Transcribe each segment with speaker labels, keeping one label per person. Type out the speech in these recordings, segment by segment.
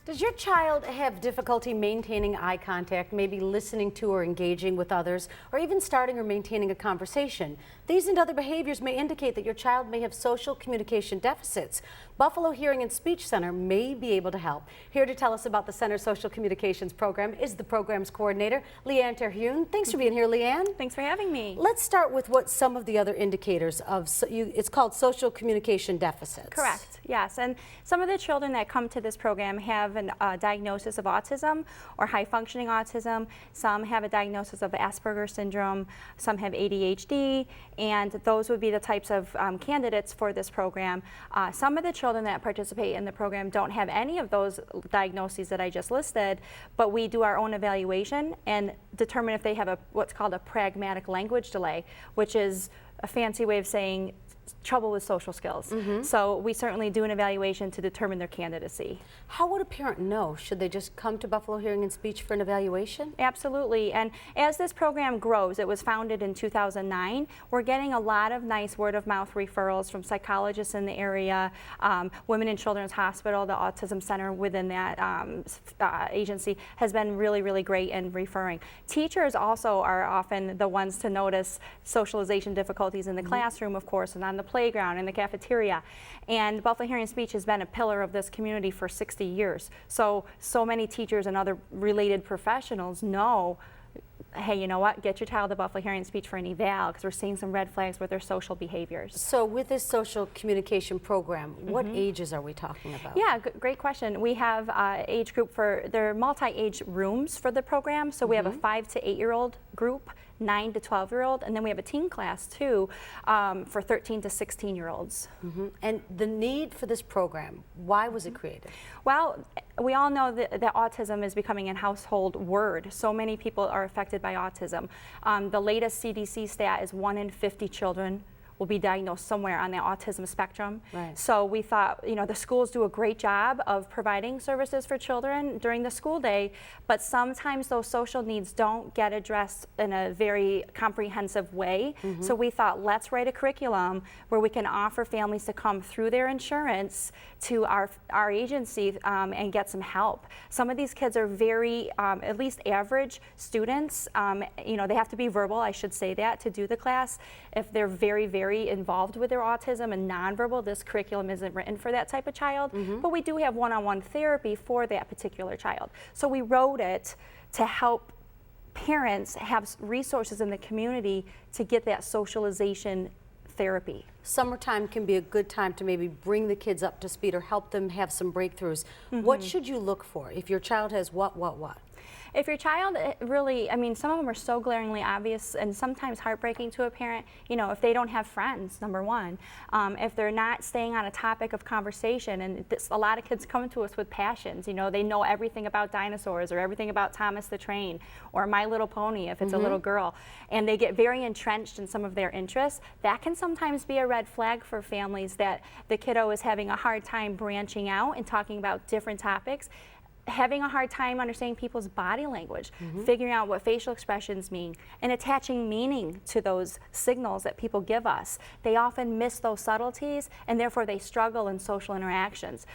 Speaker 1: Does your child have difficulty maintaining eye contact, maybe listening to or engaging with others, or even starting or maintaining a conversation? These and other behaviors may indicate that your child may have social communication deficits. Buffalo Hearing and Speech Center may be able to help. Here to tell us about the Center's Social Communications Program is the program's coordinator, Leanne Terhune. Thanks for being here, Leanne.
Speaker 2: Thanks for having me.
Speaker 1: Let's start with what some of the other indicators of, it's called social communication deficits.
Speaker 2: Correct, yes. And some of the children that come to this program have a diagnosis of autism or high-functioning autism. Some have a diagnosis of Asperger's syndrome. Some have ADHD, and those would be the types of candidates for this program. Some of the children that participate in the program don't have any of those diagnoses that I just listed, but we do our own evaluation and determine if they have what's called a pragmatic language delay, which is a fancy way of saying trouble with social skills. So we certainly do an evaluation to determine their candidacy.
Speaker 1: How would a parent know? Should they just come to Buffalo Hearing and Speech for an evaluation?
Speaker 2: Absolutely, and as this program grows, it was founded in 2009, we're getting a lot of nice word-of-mouth referrals from psychologists in the area, Women and Children's Hospital, the Autism Center within that agency has been really, really great in referring. Teachers also are often the ones to notice socialization difficulties in the classroom, of course, and on the playground, in the cafeteria. And Buffalo Hearing and Speech has been a pillar of this community for 60 years. So many teachers and other related professionals know, hey, you know what, get your child to Buffalo Hearing and Speech for an eval because we're seeing some red flags with their social behaviors.
Speaker 1: So with this social communication program, what ages are we talking about?
Speaker 2: Yeah, great question. We have age group they're multi-age rooms for the program. So we have a 5 to 8-year-old group, 9 to 12-year-old, and then we have a teen class too for 13 to 16-year-olds.
Speaker 1: And the need for this program, why was it created?
Speaker 2: Well, we all know that autism is becoming a household word. So many people are affected by autism. The latest CDC stat is 1 in 50 children will be diagnosed somewhere on the autism spectrum.
Speaker 1: Right.
Speaker 2: So we thought, you know, the schools do a great job of providing services for children during the school day, but sometimes those social needs don't get addressed in a very comprehensive way. So we thought, let's write a curriculum where we can offer families to come through their insurance to our agency and get some help. Some of these kids are very, at least average students. You know, they have to be verbal, I should say that, to do the class. If they're very involved with their autism and nonverbal, this curriculum isn't written for that type of child, but we do have one-on-one therapy for that particular child. So we wrote it to help parents have resources in the community to get that socialization therapy.
Speaker 1: Summertime can be a good time to maybe bring the kids up to speed or help them have some breakthroughs. What should you look for if your child has what?
Speaker 2: If your child really, I mean, some of them are so glaringly obvious and sometimes heartbreaking to a parent, you know, if they don't have friends, number one, if they're not staying on a topic of conversation, and a lot of kids come to us with passions, you know, they know everything about dinosaurs or everything about Thomas the Train or My Little Pony if it's a little girl, and they get very entrenched in some of their interests, that can sometimes be a red flag for families that the kiddo is having a hard time branching out and talking about different topics, having a hard time understanding people's body language, figuring out what facial expressions mean, and attaching meaning to those signals that people give us. They often miss those subtleties, and therefore they struggle in social interactions.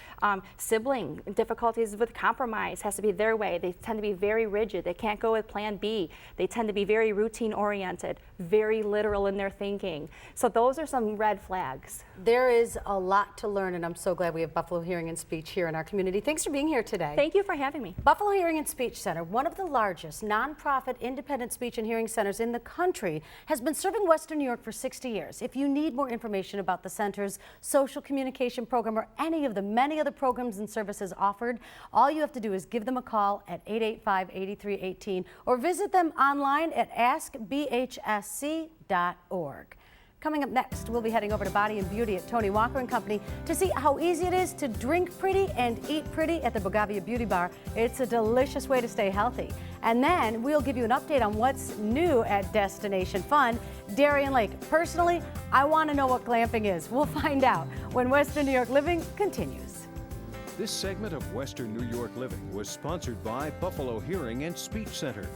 Speaker 2: Sibling difficulties with compromise has to be their way. They tend to be very rigid. They can't go with plan B. They tend to be very routine oriented, very literal in their thinking. So those are some red flags.
Speaker 1: There is a lot to learn, and I'm so glad we have Buffalo Hearing and Speech here in our community. Thanks for being here today.
Speaker 2: Thank you for having me.
Speaker 1: Buffalo Hearing and Speech Center, one of the largest nonprofit independent speech and hearing centers in the country, has been serving Western New York for 60 years. If you need more information about the center's social communication program or any of the many other programs and services offered, all you have to do is give them a call at 885-8318 or visit them online at askbhsc.org. Coming up next, we'll be heading over to Body and Beauty at Tony Walker & Company to see how easy it is to drink pretty and eat pretty at the Bogavia Beauty Bar. It's a delicious way to stay healthy. And then we'll give you an update on what's new at Destination Fun, Darien Lake. Personally, I want to know what glamping is. We'll find out when Western New York Living continues.
Speaker 3: This segment of Western New York Living was sponsored by Buffalo Hearing and Speech Center.